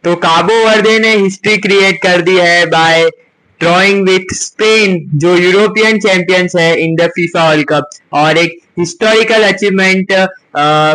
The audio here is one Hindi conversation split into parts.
तो काबो वर्दे ने हिस्ट्री क्रिएट कर दी है बाय ड्रॉइंग विथ स्पेन, जो यूरोपियन चैंपियंस है in the FIFA world cup, और एक हिस्टोरिकल अचीवमेंट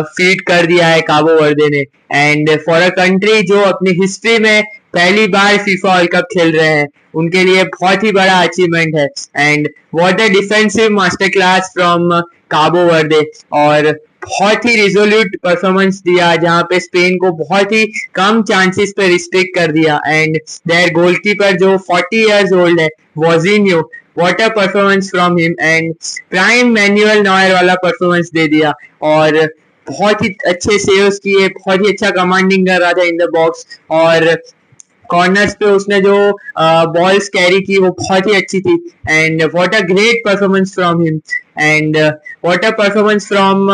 फीट कर दिया है काबो वर्दे ने। एंड फॉर अ कंट्री जो अपनी हिस्ट्री में पहली बार फीफा वर्ल्ड कप खेल रहे हैं, उनके लिए बहुत ही बड़ा अचीवमेंट है। And what a defensive master class from काबो वर्दे, और बहुत ही रिजोल्यूट परफॉर्मेंस दिया जहां पे स्पेन को बहुत ही कम चांसेस पे रिस्ट्रिक्ट कर दिया। एंड देयर गोलकीपर जो 40 इयर्स ओल्ड है, वॉजिनियो, what a performance from him, and prime Manuel Neuer वाला परफॉर्मेंस दे दिया, और बहुत ही अच्छे सेव्स किए, बहुत ही अच्छा कमांडिंग कर रहा था इन द बॉक्स, और कॉर्नर्स पे उसने जो बॉल्स कैरी की वो बहुत ही अच्छी थी। And what a great performance from him, and what a performance from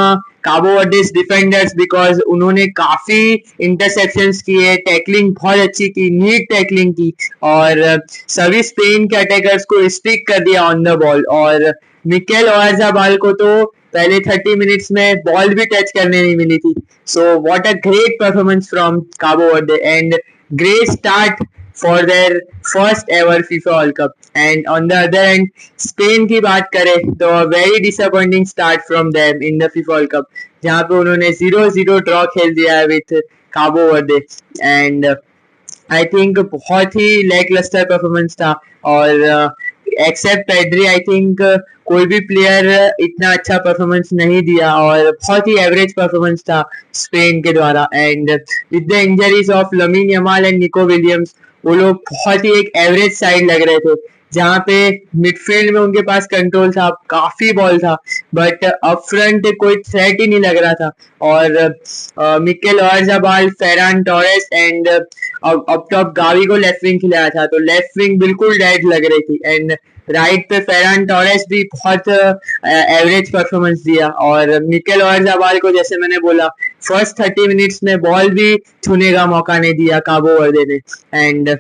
Cabo वर्डेस defenders, because उन्होंने काफी इंटरसेप्शंस किए, टैकलिंग बहुत अच्छी की, नीट टैकलिंग की, और सभी स्पेन के अटैकर्स को रिस्ट्रिक्ट कर दिया ऑन द बॉल। और मिकेल ओयारज़ाबाल को तो पहले 30 मिनट्स में बॉल भी टच करने नहीं मिली थी। So what a great performance from Cabo Varde, and great start for their first ever FIFA World Cup. And on the other end, Spain की बात करें तो very disappointing start from them in the FIFA World Cup, जहाँ पे उन्होंने 0-0 ड्रॉ खेल दिया है with Cabo Varde. And I think बहुत ही लैक लस्टर परफॉर्मेंस था, और एक्सेप्ट पेड्री आई थिंक कोई भी प्लेयर इतना अच्छा परफॉर्मेंस नहीं दिया, और बहुत ही एवरेज परफॉर्मेंस था स्पेन के द्वारा। And with the injuries of lamin Yamal and Nico Williams, वो लोग बहुत ही एक एवरेज साइड लग रहे थे, जहाँ पे मिडफील्ड में उनके पास कंट्रोल था, काफी बॉल था, बट अप फ्रंट कोई थ्रेट ही नहीं लग रहा था। और Mikel Oyarzabal, Ferran Torres and up top Gavi को लेफ्ट विंग खिलाया था, तो लेफ्ट विंग बिल्कुल डेड लग रही थी। एंड राइट पे फेरान टोरेस भी बहुत एवरेज परफॉर्मेंस दिया, और मिकेल ओयारज़ाबाल को जैसे मैंने बोला फर्स्ट 30 मिनट्स में बॉल भी छूने का मौका नहीं दिया काबो वर्दे ने। एंड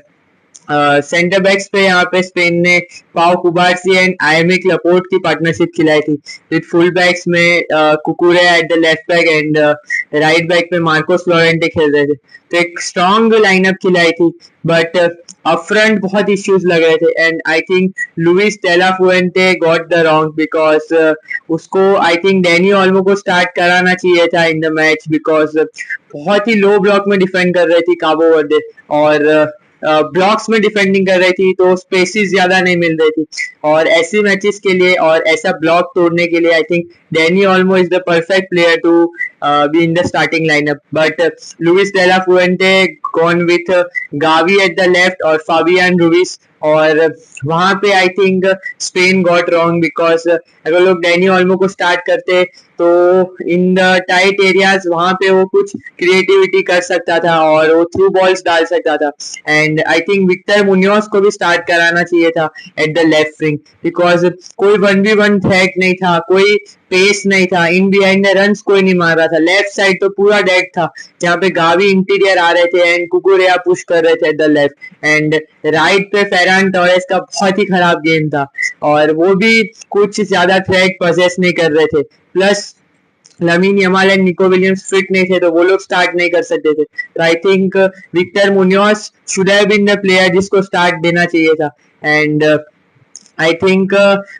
सेंटर बैक्स पे यहाँ पे स्पेन ने Pau Cubarsi and Aymeric Laporte की पार्टनरशिप खिलाई थी, विद फुल बैक्स में Cucurella at the left back and right back पे मार्कोस लोरेंटे खेल रहे थे। तो एक स्ट्रॉन्ग लाइनअप खिलाई थी, बट अप फ्रंट बहुत इश्यूज लग रहे थे। And I think Luis de la Fuente got the wrong, because उसको आई थिंक डैनी ओल्मो को स्टार्ट कराना चाहिए था इन द मैच, बिकॉज बहुत ही लो ब्लॉक में डिफेंड कर रही थी काबो वर्दे, और ब्लॉक्स में डिफेंडिंग कर रही थी, तो स्पेसिस ज्यादा नहीं मिल रही थी। और ऐसी मैचेस के लिए और ऐसा ब्लॉक तोड़ने के लिए I think Dani Olmo is the perfect player to be in the starting lineup, but Luis de la Fuente gone with Gavi at the left और फाबियान रूइस, और वहां पे I think Spain got wrong, because अगर लोग डैनी ओल्मो को स्टार्ट करते तो इन द टाइट एरियाज वहां पे वो कुछ क्रिएटिविटी कर सकता था और वो थ्रू बॉल्स डाल सकता था। एंड आई थिंक विक्टर मुनियोस को भी स्टार्ट कराना चाहिए था eight the left wing, because कोई 1v1 थ्रेट नहीं था, कोई पेस नहीं था, इन बिहाइंड द रन्स कोई नहीं मार रहा था। लेफ्ट साइड तो पूरा डेड था, जहाँ पे गावी इंटीरियर आ रहे थे एंड कुकुरेया पुश कर रहे थे eight the left. And right पे फेरान टोरेस का बहुत ही खराब गेम था, और वो भी कुछ ज्यादा थ्रेट पोजेस नहीं कर रहे थे। Plus lamin Yamal and Nico Williams fit नहीं थे, तो वो लोग स्टार्ट नहीं कर सकते थे। तो I think Victor Munoz should have been the player जिसको स्टार्ट देना चाहिए था। एंड आई थिंक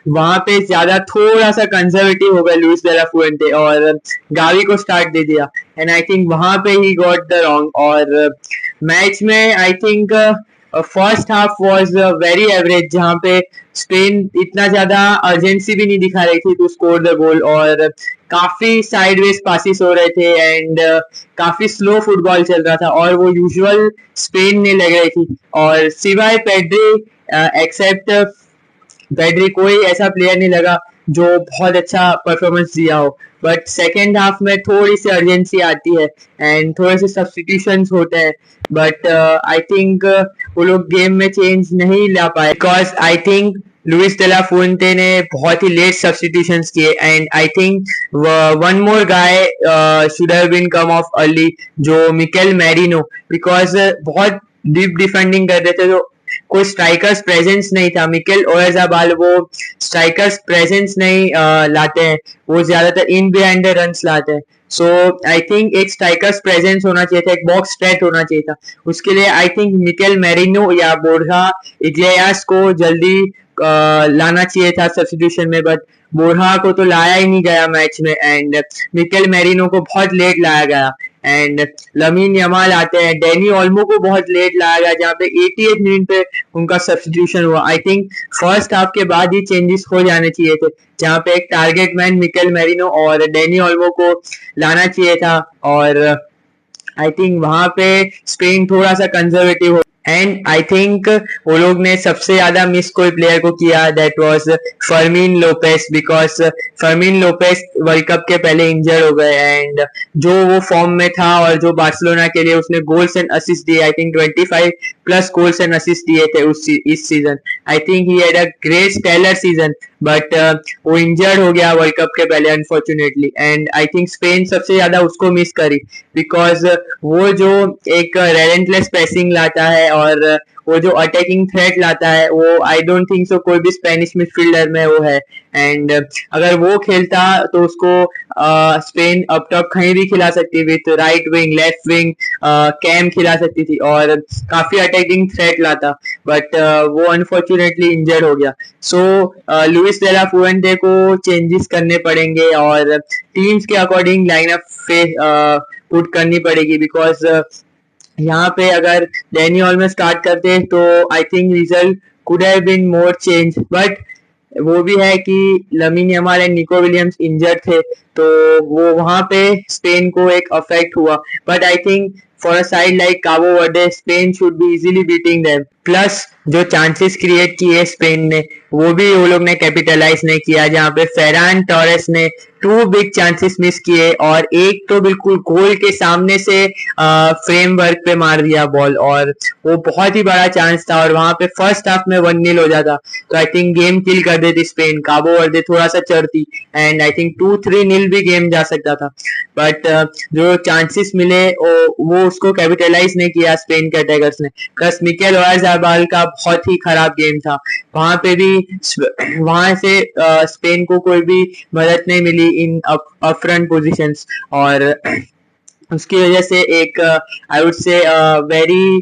वहां पे ज्यादा थोड़ा सा कंजर्वेटिव हो गया लुइस डेला फुएंटे और गावी को स्टार्ट दे दिया, एंड आई थिंक वहां पे ही गॉट द रॉन्ग। और मैच में I think first half was very average, जहां पे स्पेन इतना ज्यादा अर्जेंसी भी नहीं दिखा रही थी टू स्कोर द गोल, और काफी साइडवेज पासिस हो रहे थे एंड काफी स्लो फुटबॉल चल रहा था, और वो यूजुअल स्पेन ने लग रही थी। और सिवाय पेड्री एक्सेप्ट पेड्री कोई ऐसा प्लेयर नहीं लगा जो बहुत अच्छा परफॉर्मेंस दिया हो। बट सेकेंड हाफ में थोड़ी सी अर्जेंसी आती है एंड थोड़े से सब्स्टिट्यूशंस होते हैं, बट आई थिंक वो लोग गेम में चेंज नहीं ला पाए, because I think Luis de la Fuente ने बहुत ही लेट सब्स्टिट्यूशंस किए, and I think one more guy should have been come off early, जो मिकेल मैरिनो, बिकॉज बहुत डीप डिफेंडिंग कर रहे थे, तो कोई स्ट्राइकर्स प्रेजेंस नहीं था। मिकेल ओयारज़ाबाल वो स्ट्राइकर्स प्रेजेंस नहीं लाते हैं, वो ज्यादातर इन बिहाइंड द रन्स लाते हैं। सो आई थिंक एक स्ट्राइकर्स प्रेजेंस होना चाहिए था, एक बॉक्स थ्रेट होना चाहिए था। उसके लिए आई थिंक मिकेल मैरिनो या बोरहा इग्लेयास को जल्दी लाना चाहिए था सब्स्टिट्यूशन में, बट बोरहा को तो लाया ही नहीं गया मैच में एंड मिकेल मैरिनो को बहुत लेट लाया गया एंड लमीन यमाल आते हैं, डैनी ओल्मो को बहुत लेट लाया गया जहाँ पे 88 मिनट पे उनका सब्स्टिट्यूशन हुआ। आई थिंक फर्स्ट हाफ के बाद ही चेंजेस हो जाने चाहिए थे, जहाँ पे एक टारगेट मैन मिकेल मैरिनो और डैनी ओल्मो को लाना चाहिए था और आई थिंक वहां पे स्पेन थोड़ा सा कंजर्वेटिव हो एंड आई थिंक वो लोग ने सबसे ज्यादा मिस कोई प्लेयर को किया, that was Fermin Lopez, because Fermin Lopez World Cup के पहले इंजर्ड हो गए एंड जो वो फॉर्म में था और जो बार्सिलोना के लिए उसने गोल्स एंड असिस्ट दिए, I think 25 plus goals and assist दिए थे इस season. I think he had a great stellar season, but वो इंजर्ड हो गया वर्ल्ड कप के पहले unfortunately and I think Spain सबसे ज्यादा उसको मिस करी, बिकॉज वो जो एक रेलेंटलेस पैसिंग लाता है और वो जो अटैकिंग थ्रेट लाता है वो आई डोंट थिंक सो कोई भी स्पेनिश मिडफील्डर में वो है एंड अगर वो खेलता तो उसको स्पेन अप टॉप कहीं भी खिला सकती, with right wing left wing CAM खिला सकती थी और काफी अटैकिंग थ्रेट लाता, बट वो अनफॉर्चुनेटली इंजर्ड हो गया। सो लुइस डेला फुएंटे को चेंजेस करने पड़ेंगे और टीम्स के अकॉर्डिंग लाइनअप पे पुट करनी पड़ेगी, बिकॉज यहाँ पे अगर डैनी ओल्मो स्टार्ट करते तो I think result could have been more change, but वो भी है कि Lamine Yamal and Nico Williams injured थे तो वो वहां पे स्पेन को एक अफेक्ट हुआ, but I think for a side like Cabo Verde Spain should be easily beating them. Plus जो चांसेस क्रिएट किए स्पेन ने वो भी वो लोग ने कैपिटलाइज नहीं किया, जहाँ पे फेरान टोरेस ने 2 बिग चांसेस मिस किए और एक तो बिल्कुल गोल के सामने से फ्रेमवर्क पे मार दिया बॉल और वो बहुत ही बड़ा चांस था और वहां पे फर्स्ट हाफ में 1-0 हो जाता तो आई थिंक गेम किल कर देती स्पेन, काबो वर्दे थोड़ा सा चढ़ती एंड आई थिंक 2-3-0 भी गेम जा सकता था, बट जो चांसेस मिले वो उसको कैपिटलाइज नहीं किया स्पेन के अटैकर्स ने। प्लस मिकेल ओयारज़ाबाल का बहुत ही खराब गेम था, वहां पे भी वहां से स्पेन को कोई भी मदद नहीं मिली इन अप फ्रंट पोजीशंस और उसकी वजह से एक आई वुड से very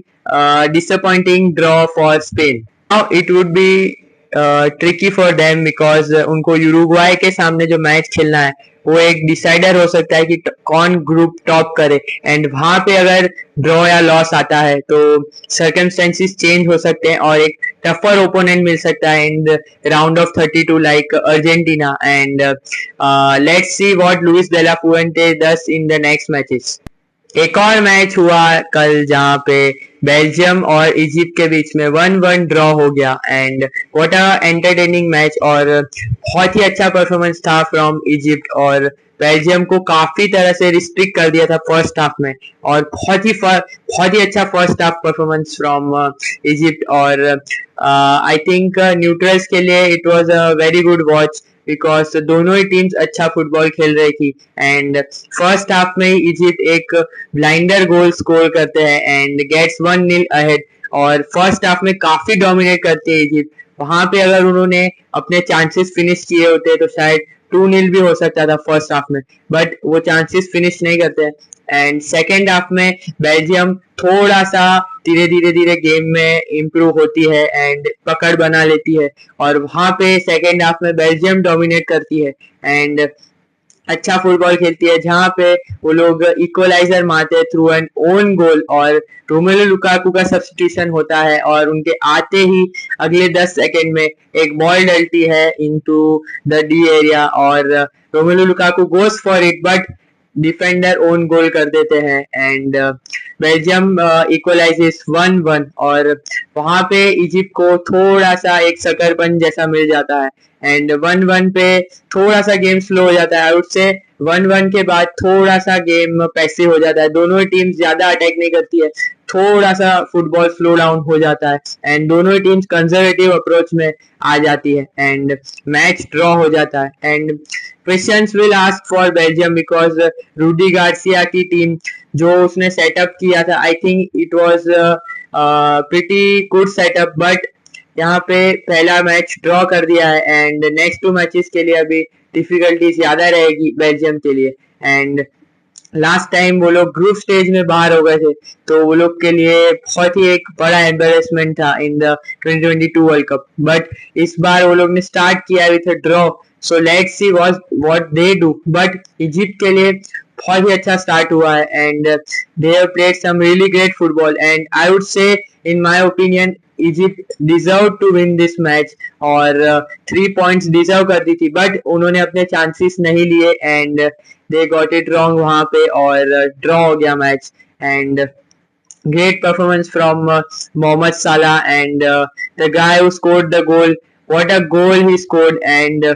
disappointing draw for Spain. Now it would be tricky for them because उनको यूरुग्वाई के सामने जो मैच खेलना है वो एक डिसाइडर हो सकता है कि कौन ग्रुप टॉप करे एंड वहां पे अगर ड्रॉ या लॉस आता है तो सर्कमस्टेंसेस चेंज हो सकते हैं और एक टफर ओपोनेंट मिल सकता है in the round of 32 like Argentina and let's see what Luis de la Fuente does in the next matches. एक और मैच हुआ कल जहाँ पे बेल्जियम और इजिप्ट के बीच में 1-1 ड्रॉ हो गया and what a entertaining match और बहुत ही अच्छा परफॉर्मेंस था फ्रॉम इजिप्ट और बेल्जियम को काफी तरह से रिस्ट्रिक्ट कर दिया था फर्स्ट हाफ में और बहुत ही अच्छा first half performance from Egypt और आई थिंक न्यूट्रल्स के लिए it was a very good watch because दोनों ही टीम्स अच्छा फुटबॉल खेल रही थी एंड फर्स्ट हाफ में ही इजिप्ट एक ब्लाइंडर गोल स्कोर करते हैं एंड गेट्स 1-0 अहेड और फर्स्ट हाफ में काफी डोमिनेट करती है इजिप्ट। वहां पे अगर उन्होंने अपने चांसेस फिनिश किए होते तो शायद 2-0 भी हो सकता था फर्स्ट हाफ में, बट वो चांसेस फिनिश नहीं करते हैं एंड सेकेंड हाफ में बेल्जियम थोड़ा सा धीरे गेम में इम्प्रूव होती है एंड पकड़ बना लेती है और वहां पे सेकेंड हाफ में बेल्जियम डोमिनेट करती है एंड अच्छा फुटबॉल खेलती है, जहां पे वो लोग इक्वलाइजर मारते हैं थ्रू एन ओन गोल और रोमेलो लुकाकू का सब्स्टिट्यूशन होता है और उनके आते ही अगले 10 सेकंड में एक बॉल डलती है इनटू द डी एरिया और Romelu Lukaku goes for it but defender own goal कर देते हैं एंड बेल्जियम इक्वलाइजेस 1-1 और वहां पे इजिप्ट को थोड़ा सा एक सकरपन जैसा मिल जाता है एंड 1-1 पे थोड़ा सा गेम स्लो हो जाता है। उससे 1-1 के बाद थोड़ा सा गेम पैसिव हो जाता है, दोनों टीम ज्यादा अटैक नहीं करती है, थोड़ा सा फुटबॉल स्लो डाउन हो जाता है एंड दोनों टीम्स कंजर्वेटिव अप्रोच में आ जाती है एंड मैच ड्रॉ हो जाता है and questions will ask for Belgium because Rudi Garcia की टीम जो उसने सेटअप किया था I think it was pretty good setup but यहाँ पे पहला मैच ड्रॉ कर दिया है एंड नेक्स्ट 2 मैचेस के लिए अभी डिफिकल्टी ज्यादा रहेगी बेल्जियम के लिए एंड लास्ट टाइम वो लोग ग्रुप स्टेज में बाहर हो गए थे, तो वो लोग के लिए बहुत ही एक बड़ा एम्बेरसमेंट था in the 2022 world cup. But इस बार वो लोग ने स्टार्ट किया with a draw, so let's see what they do. But Egypt के लिए बहुत ही अच्छा स्टार्ट हुआ है and they have played some really great football and I would say in my opinion Egypt deserve to win this match और 3 पॉइंट्स डिजर्व करती थी, बट उन्होंने अपने चांसेस नहीं लिए and they got it wrong वहां पे और ड्रॉ हो गया match. And great performance from Mohamed Salah and the guy who scored the goal. What a goal he scored and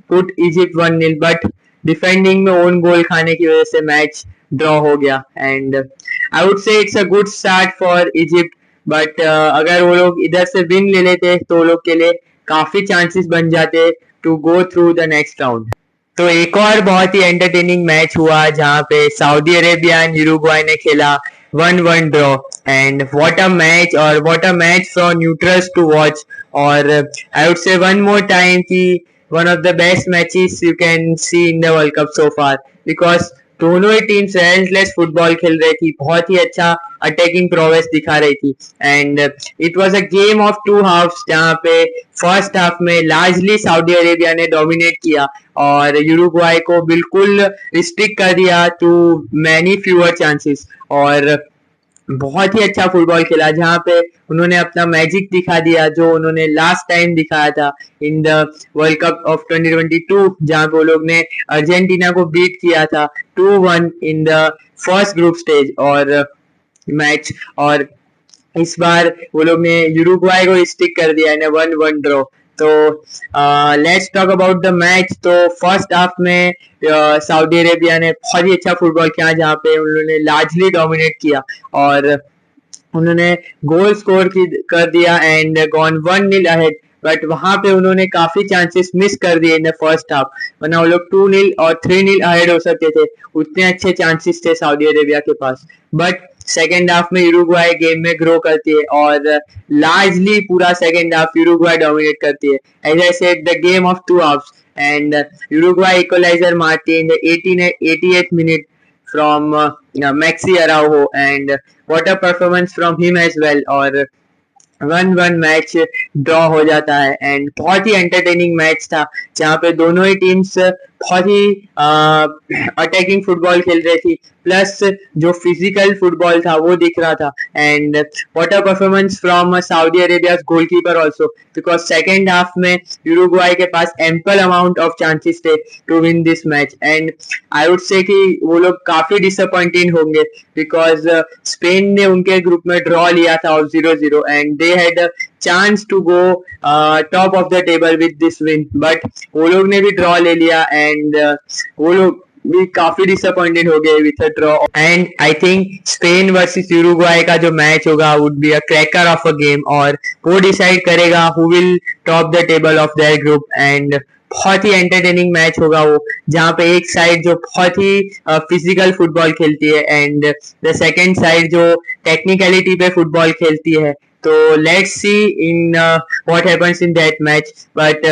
put Egypt 1-0. But defending में ओन गोल खाने की वजह से मैच ड्रॉ हो गया एंड आई वुड से it's a good start for Egypt. But अगर वो लोग इधर से विन ले लेते तो वो लोग के लिए काफी चांसेस बन जाते to go through the next round. तो एक और बहुत ही एंटरटेनिंग मैच हुआ जहां पे सऊदी अरेबिया एंड यूरुग्वाई ने खेला 1-1 draw and what a match और what a match for neutrals to watch. और I would say one more time कि one of the best matches you can see in the World Cup so far because दोनों ही टीम्स रेलेंटलेस फुटबॉल खेल रही थी, बहुत ही अच्छा अटैकिंग प्रोग्रेस दिखा रही थी and it was a game of two halves जहां पे फर्स्ट हाफ में लार्जली सऊदी अरेबिया ने डोमिनेट किया और यूरुग्वाई को बिल्कुल रिस्ट्रिक्ट कर दिया टू मैनी फ्यूअर चांसेस और बहुत ही अच्छा फुटबॉल खेला जहां पे उन्होंने अपना मैजिक दिखा दिया जो उन्होंने लास्ट टाइम दिखाया था in the world cup of 2022 जहां पे वो लोग ने अर्जेंटीना को बीट किया था 2-1 in the first group stage और मैच। और इस बार वो लोग ने यूरुग्वाई को स्टिक कर दिया है 1-1 ड्रॉ। तो let's talk about the match. तो फर्स्ट हाफ में सऊदी अरेबिया ने बहुत ही अच्छा फुटबॉल किया जहां पे उन्होंने लार्जली डोमिनेट किया और उन्होंने गोल स्कोर कर दिया एंड गॉन 1-0 अहेड। बट वहां पे उन्होंने काफी चांसेस मिस कर दिए इन द फर्स्ट हाफ, वरना वो लोग 2-0 और 3-0 अहेड हो सकते थे, उतने अच्छे चांसेस थे सऊदी अरेबिया के पास। बट सेकेंड हाफ में यूरुग्वाई गेम में ग्रो करती है और लार्जली पूरा सेकेंड हाफ यूरुग्वाई डोमिनेट करती है। As I said the game of two halves and Uruguay equaliser मारती है in the 88th minute from Maxi Araujo and what a performance from him as well और 1-1 मैच ड्रॉ हो जाता है एंड बहुत ही एंटरटेनिंग मैच था जहां पे दोनों ही टीम्स बहुत ही अटैकिंग फुटबॉल खेल रही थी प्लस जो फिजिकल फुटबॉल था वो दिख रहा था and what a performance from Saudi Arabia goalkeeper also because second half में यूरुग्वाई के पास एम्पल अमाउंट ऑफ चांसेस थे to win this match and I would say कि वो लोग काफी डिसअपॉइंटेड होंगे बिकॉज स्पेन ने उनके ग्रुप में ड्रॉ लिया था of 0-0 and they had a chance to go top of the table with this win. But वो लोग ने भी ड्रॉ ले लिया एंड वो लोग भी काफी डिसअपॉइंटेड हो गए with a draw and I think Spain versus यूरुग्वाई का जो मैच होगा would be a cracker of a game और वो डिसाइड करेगा who will top the table of their group and बहुत ही एंटरटेनिंग मैच होगा वो जहां पे एक साइड जो बहुत ही फिजिकल फुटबॉल खेलती है एंड द सेकंड साइड जो टेक्निकलिटी पे फुटबॉल खेलती है। तो let's see in what happens in that match but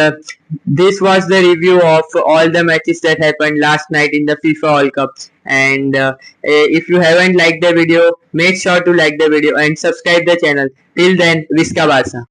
this was the review of all the matches that happened last night in the FIFA World Cup and if you haven't liked the video make sure to like the video and subscribe the channel. Till then, Visca Barca.